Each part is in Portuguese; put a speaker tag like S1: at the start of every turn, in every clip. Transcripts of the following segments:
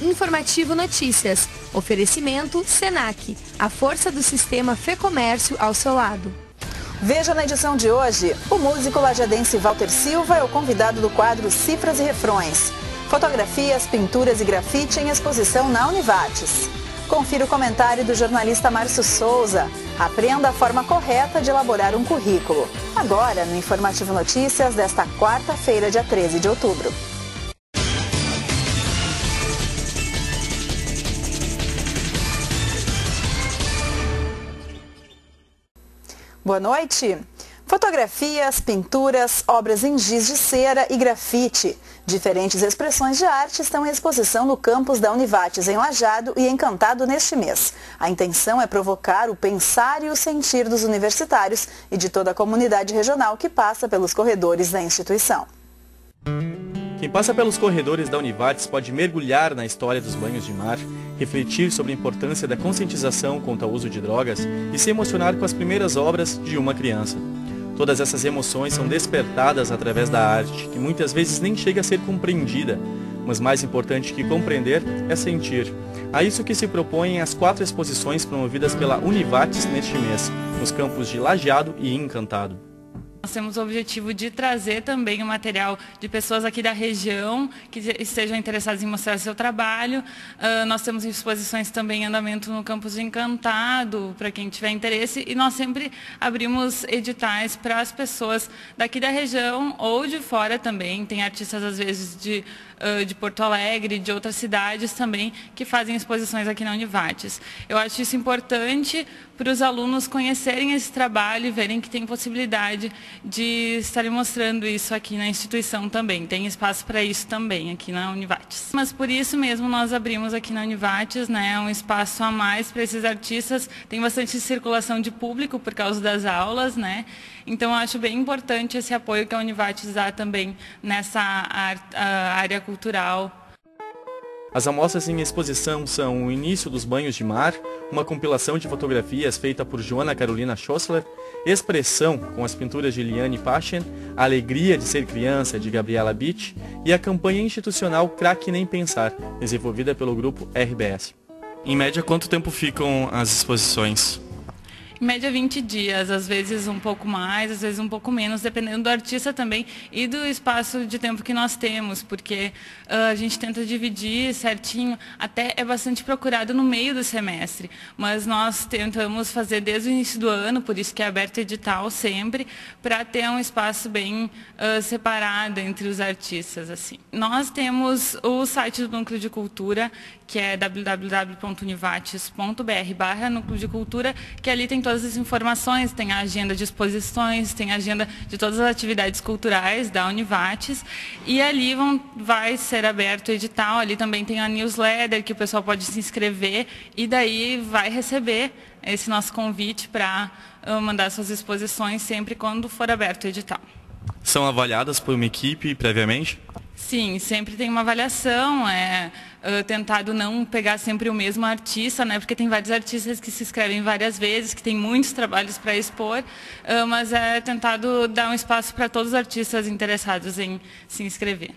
S1: Informativo Notícias. Oferecimento Senac, a força do sistema Fê Comércio ao seu lado.
S2: Veja na edição de hoje, o músico lajadense Walter Silva é o convidado do quadro Cifras e Refrões. Fotografias, pinturas e grafite em exposição na Univates. Confira o comentário do jornalista Márcio Souza. Aprenda a forma correta de elaborar um currículo. Agora, no Informativo Notícias desta quarta-feira, dia 13 de outubro. Boa noite. Fotografias, pinturas, obras em giz de cera e grafite. Diferentes expressões de arte estão em exposição no campus da Univates, em Lajeado e Encantado neste mês. A intenção é provocar o pensar e o sentir dos universitários e de toda a comunidade regional que passa pelos corredores da instituição.
S3: Quem passa pelos corredores da Univates pode mergulhar na história dos banhos de mar, refletir sobre a importância da conscientização contra o uso de drogas e se emocionar com as primeiras obras de uma criança. Todas essas emoções são despertadas através da arte, que muitas vezes nem chega a ser compreendida, mas mais importante que compreender é sentir. A isso que se propõem as 4 exposições promovidas pela Univates neste mês, nos campos de Lajeado e Encantado.
S4: Nós temos o objetivo de trazer também o material de pessoas aqui da região que estejam interessadas em mostrar seu trabalho. Nós temos exposições também em andamento no campus de Encantado, para quem tiver interesse. E nós sempre abrimos editais para as pessoas daqui da região ou de fora também. Tem artistas, às vezes, de Porto Alegre, de outras cidades também, que fazem exposições aqui na Univates. Eu acho isso importante para os alunos conhecerem esse trabalho e verem que tem possibilidade de estarem mostrando isso aqui na instituição também. Tem espaço para isso também aqui na Univates. Mas por isso mesmo nós abrimos aqui na Univates, né, um espaço a mais para esses artistas. Tem bastante circulação de público por causa das aulas, né? Então eu acho bem importante esse apoio que a Univates dá também nessa área cultural.
S3: As amostras em exposição são o início dos banhos de mar, uma compilação de fotografias feita por Joana Carolina Schossler, Expressão, com as pinturas de Liane Pachen, A Alegria de Ser Criança, de Gabriela Bitt, e a campanha institucional Craque Nem Pensar, desenvolvida pelo grupo RBS. Em média, quanto tempo ficam as exposições?
S4: Em média 20 dias, às vezes um pouco mais, às vezes um pouco menos, dependendo do artista também e do espaço de tempo que nós temos, porque a gente tenta dividir certinho, até é bastante procurado no meio do semestre, mas nós tentamos fazer desde o início do ano, por isso que é aberto edital sempre, para ter um espaço bem separado entre os artistas. Assim. Nós temos o site do Núcleo de Cultura, que é www.univates.br/Núcleo de Cultura, que ali tem todas as informações, tem a agenda de exposições, tem a agenda de todas as atividades culturais da Univates, e ali vai ser aberto o edital, ali também tem a newsletter, que o pessoal pode se inscrever, e daí vai receber esse nosso convite para mandar suas exposições sempre quando for aberto o edital.
S3: São avaliadas por uma equipe previamente?
S4: Sim, sempre tem uma avaliação, tentado não pegar sempre o mesmo artista, né, porque tem vários artistas que se inscrevem várias vezes, que tem muitos trabalhos para expor, mas é tentado dar um espaço para todos os artistas interessados em se inscrever.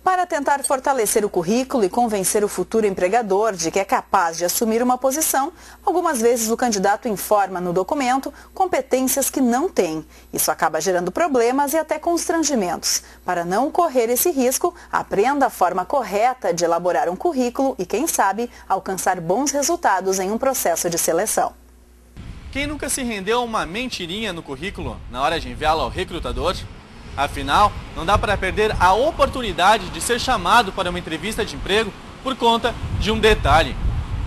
S2: Para tentar fortalecer o currículo e convencer o futuro empregador de que é capaz de assumir uma posição, algumas vezes o candidato informa no documento competências que não tem. Isso acaba gerando problemas e até constrangimentos. Para não correr esse risco, aprenda a forma correta de elaborar um currículo e, quem sabe, alcançar bons resultados em um processo de seleção.
S5: Quem nunca se rendeu a uma mentirinha no currículo na hora de enviá-lo ao recrutador? Afinal, não dá para perder a oportunidade de ser chamado para uma entrevista de emprego por conta de um detalhe: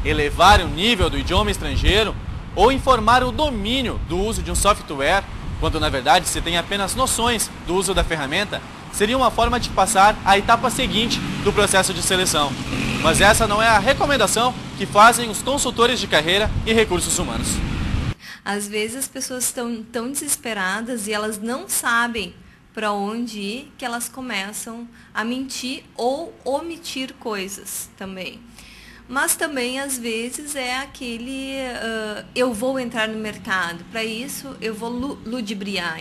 S5: elevar o nível do idioma estrangeiro ou informar o domínio do uso de um software, quando na verdade se tem apenas noções do uso da ferramenta, seria uma forma de passar à etapa seguinte do processo de seleção. Mas essa não é a recomendação que fazem os consultores de carreira e recursos humanos.
S6: Às vezes as pessoas estão tão desesperadas e elas não sabem para onde ir, que elas começam a mentir ou omitir coisas também. Mas também, às vezes, é aquele, eu vou entrar no mercado, para isso eu vou ludibriar,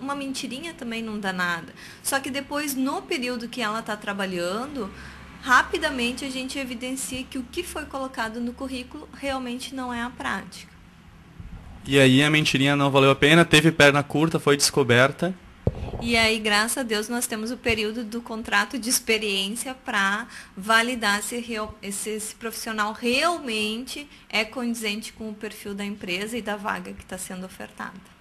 S6: uma mentirinha também não dá nada. Só que depois, no período que ela está trabalhando, rapidamente a gente evidencia que o que foi colocado no currículo realmente não é a prática.
S3: E aí a mentirinha não valeu a pena, teve perna curta, foi descoberta.
S6: E aí, graças a Deus, nós temos o período do contrato de experiência para validar se esse profissional realmente é condizente com o perfil da empresa e da vaga que está sendo ofertada.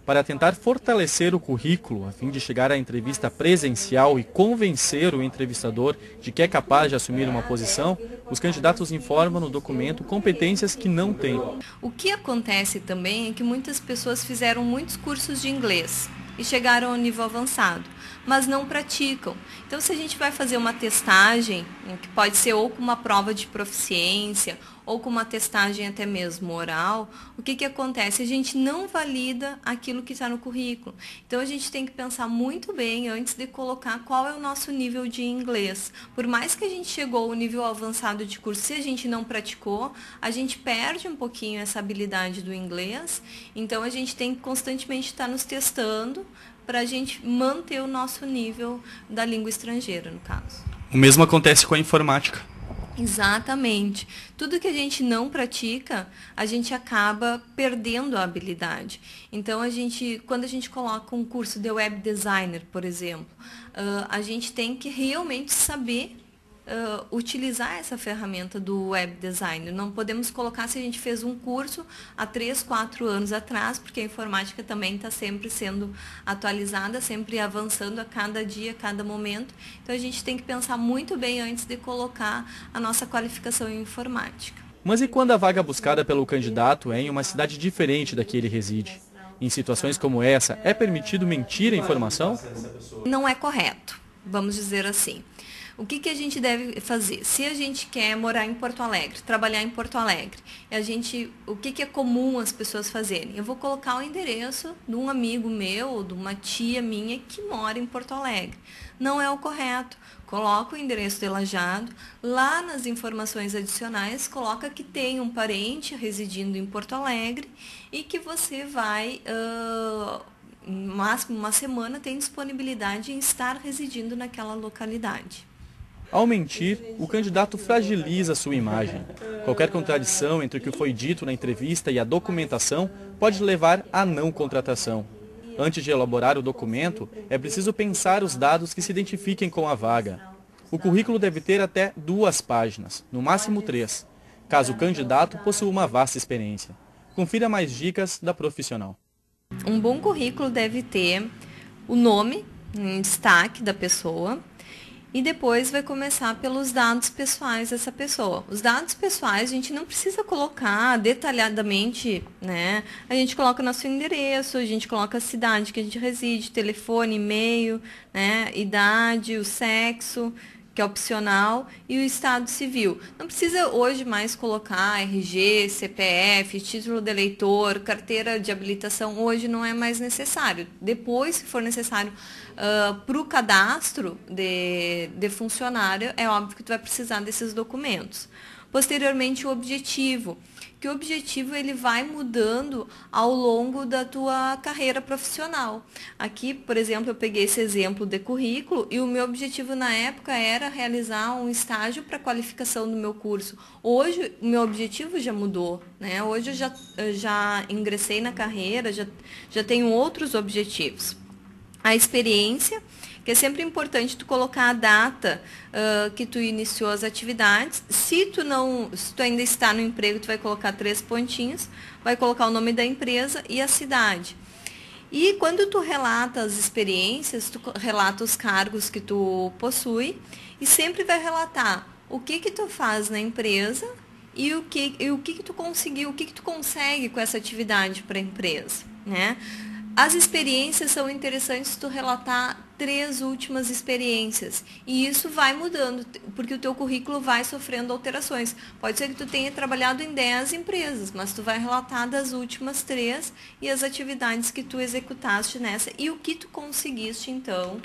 S3: Para tentar fortalecer o currículo, a fim de chegar à entrevista presencial e convencer o entrevistador de que é capaz de assumir uma posição, os candidatos informam no documento competências que não têm.
S6: O que acontece também é que muitas pessoas fizeram muitos cursos de inglês e chegaram ao nível avançado, mas não praticam. Então, se a gente vai fazer uma testagem, que pode ser ou com uma prova de proficiência, ou com uma testagem até mesmo oral, o que acontece? A gente não valida aquilo que está no currículo. Então, a gente tem que pensar muito bem antes de colocar qual é o nosso nível de inglês. Por mais que a gente chegou ao nível avançado de curso, se a gente não praticou, a gente perde um pouquinho essa habilidade do inglês. Então, a gente tem que constantemente estar nos testando para a gente manter o nosso nível da língua estrangeira, no caso.
S3: O mesmo acontece com a informática.
S6: Exatamente. Tudo que a gente não pratica, a gente acaba perdendo a habilidade. Então, quando a gente coloca um curso de web designer, por exemplo, a gente tem que realmente saber utilizar essa ferramenta do web designer. Não podemos colocar se a gente fez um curso há 3, 4 anos atrás, porque a informática também está sempre sendo atualizada, sempre avançando a cada dia, a cada momento. Então, a gente tem que pensar muito bem antes de colocar a nossa qualificação em informática.
S3: Mas e quando a vaga buscada pelo candidato é em uma cidade diferente da que ele reside? Em situações como essa, é permitido mentir a informação?
S6: Não é correto, vamos dizer assim. O que a gente deve fazer? Se a gente quer morar em Porto Alegre, trabalhar em Porto Alegre, o que é comum as pessoas fazerem? Eu vou colocar o endereço de um amigo meu ou de uma tia minha que mora em Porto Alegre. Não é o correto. Coloca o endereço de Lajeado, lá nas informações adicionais, coloca que tem um parente residindo em Porto Alegre e que você vai, no máximo uma semana, tem disponibilidade em estar residindo naquela localidade.
S3: Ao mentir, o candidato fragiliza sua imagem. Qualquer contradição entre o que foi dito na entrevista e a documentação pode levar à não contratação. Antes de elaborar o documento, é preciso pensar os dados que se identifiquem com a vaga. O currículo deve ter até 2 páginas, no máximo 3, caso o candidato possua uma vasta experiência. Confira mais dicas da profissional.
S6: Um bom currículo deve ter o nome, em destaque da pessoa, e depois vai começar pelos dados pessoais dessa pessoa. Os dados pessoais a gente não precisa colocar detalhadamente, né? A gente coloca o nosso endereço, a gente coloca a cidade que a gente reside, telefone, e-mail, né? Idade, o sexo, que é opcional, e o estado civil. Não precisa hoje mais colocar RG, CPF, título de eleitor, carteira de habilitação, hoje não é mais necessário. Depois, se for necessário, para o cadastro de funcionário, é óbvio que tu vai precisar desses documentos. Posteriormente, o objetivo, que o objetivo ele vai mudando ao longo da tua carreira profissional. Aqui, por exemplo, eu peguei esse exemplo de currículo e o meu objetivo na época era realizar um estágio para qualificação do meu curso. Hoje, o meu objetivo já mudou, né? Hoje eu já ingressei na carreira, já tenho outros objetivos. A experiência, que é sempre importante tu colocar a data que tu iniciou as atividades. Se tu ainda está no emprego, tu vai colocar 3 pontinhos, vai colocar o nome da empresa e a cidade. E quando tu relata as experiências, tu relata os cargos que tu possui e sempre vai relatar o que tu faz na empresa e o que tu conseguiu, o que tu consegue com essa atividade para a empresa, né? As experiências são interessantes tu relatar 3 últimas experiências. E isso vai mudando, porque o teu currículo vai sofrendo alterações. Pode ser que tu tenha trabalhado em 10 empresas, mas tu vai relatar das últimas 3 e as atividades que tu executaste nessa e o que tu conseguiste, então,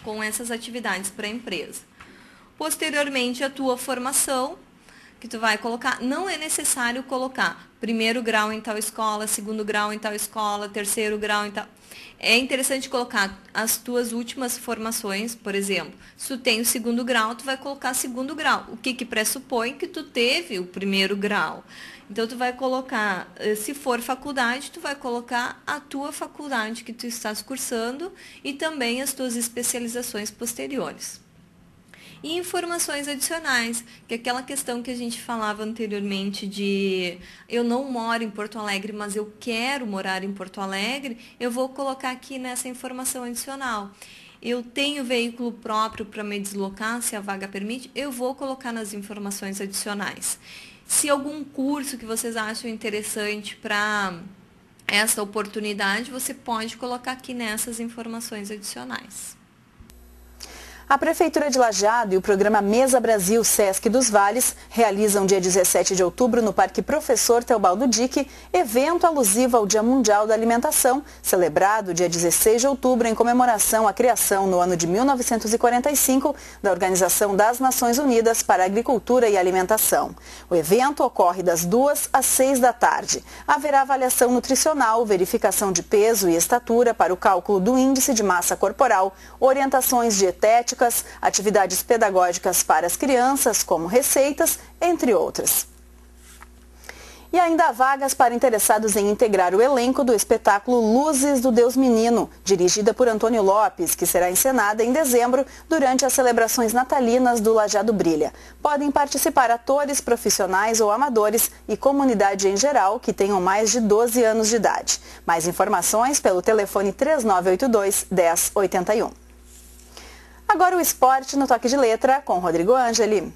S6: com essas atividades para a empresa. Posteriormente, a tua formação, que tu vai colocar, não é necessário colocar 1º grau em tal escola, 2º grau em tal escola, 3º grau em tal... É interessante colocar as tuas últimas formações, por exemplo, se tu tem o 2º grau, tu vai colocar 2º grau, o que pressupõe que tu teve o 1º grau. Então, tu vai colocar, se for faculdade, tu vai colocar a tua faculdade que tu estás cursando e também as tuas especializações posteriores. E informações adicionais, que é aquela questão que a gente falava anteriormente de eu não moro em Porto Alegre, mas eu quero morar em Porto Alegre, eu vou colocar aqui nessa informação adicional. Eu tenho veículo próprio para me deslocar, se a vaga permite, eu vou colocar nas informações adicionais. Se algum curso que vocês acham interessante para essa oportunidade, você pode colocar aqui nessas informações adicionais.
S2: A Prefeitura de Lajeado e o programa Mesa Brasil Sesc dos Vales realizam dia 17 de outubro no Parque Professor Teobaldo Dick evento alusivo ao Dia Mundial da Alimentação, celebrado dia 16 de outubro em comemoração à criação no ano de 1945 da Organização das Nações Unidas para a Agricultura e Alimentação. O evento ocorre das 2 às 6 da tarde. Haverá avaliação nutricional, verificação de peso e estatura para o cálculo do índice de massa corporal, orientações dietéticas, atividades pedagógicas para as crianças, como receitas, entre outras. E ainda há vagas para interessados em integrar o elenco do espetáculo Luzes do Deus Menino, dirigida por Antônio Lopes, que será encenada em dezembro durante as celebrações natalinas do Lajeado Brilha. Podem participar atores, profissionais ou amadores e comunidade em geral que tenham mais de 12 anos de idade. Mais informações pelo telefone 3982-1081. Agora o esporte no Toque de Letra com Rodrigo Angeli.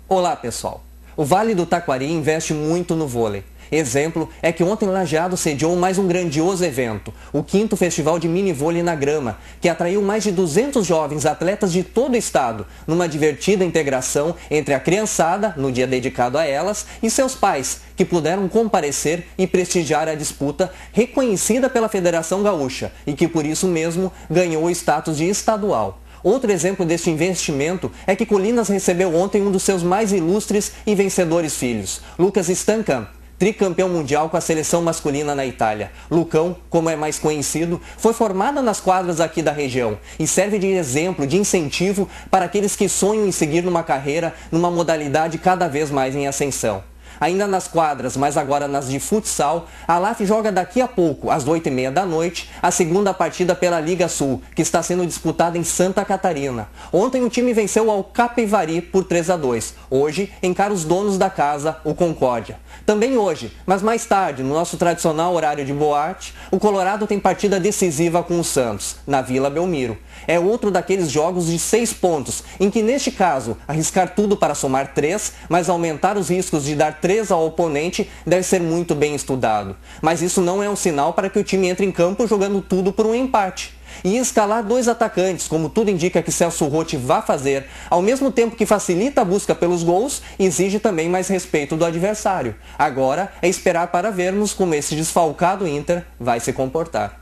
S7: Olá pessoal, o Vale do Taquari investe muito no vôlei. Exemplo é que ontem Lajeado sediou mais um grandioso evento, o 5º Festival de Mini Vôlei na Grama, que atraiu mais de 200 jovens atletas de todo o estado, numa divertida integração entre a criançada, no dia dedicado a elas, e seus pais, que puderam comparecer e prestigiar a disputa reconhecida pela Federação Gaúcha e que por isso mesmo ganhou o status de estadual. Outro exemplo deste investimento é que Colinas recebeu ontem um dos seus mais ilustres e vencedores filhos, Lucas Stankamp, tricampeão mundial com a seleção masculina na Itália. Lucão, como é mais conhecido, foi formado nas quadras aqui da região e serve de exemplo, de incentivo para aqueles que sonham em seguir numa carreira, numa modalidade cada vez mais em ascensão. Ainda nas quadras, mas agora nas de futsal, a LAF joga daqui a pouco, às 8h30 da noite, a segunda partida pela Liga Sul, que está sendo disputada em Santa Catarina. Ontem o time venceu ao Capivari por 3-2. Hoje, encara os donos da casa, o Concórdia. Também hoje, mas mais tarde, no nosso tradicional horário de boate, o Colorado tem partida decisiva com o Santos, na Vila Belmiro. É outro daqueles jogos de 6 pontos, em que neste caso, arriscar tudo para somar 3, mas aumentar os riscos de dar 3 ao oponente deve ser muito bem estudado. Mas isso não é um sinal para que o time entre em campo jogando tudo por um empate. E escalar 2 atacantes, como tudo indica que Celso Rotti vai fazer, ao mesmo tempo que facilita a busca pelos gols, exige também mais respeito do adversário. Agora é esperar para vermos como esse desfalcado Inter vai se comportar.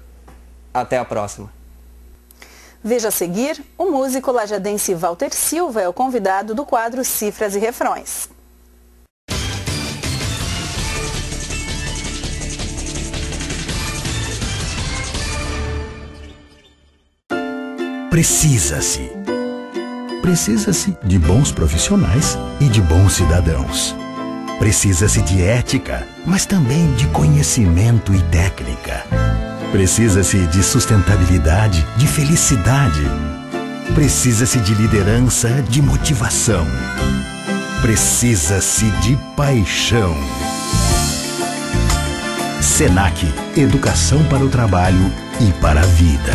S7: Até a próxima.
S2: Veja a seguir, o músico lajadense Walter Silva é o convidado do quadro Cifras e Refrões.
S8: Precisa-se de bons profissionais e de bons cidadãos. Precisa-se de ética, mas também de conhecimento e técnica. Precisa-se de sustentabilidade, de felicidade. Precisa-se de liderança, de motivação. Precisa-se de paixão. Senac, educação para o trabalho e para a vida.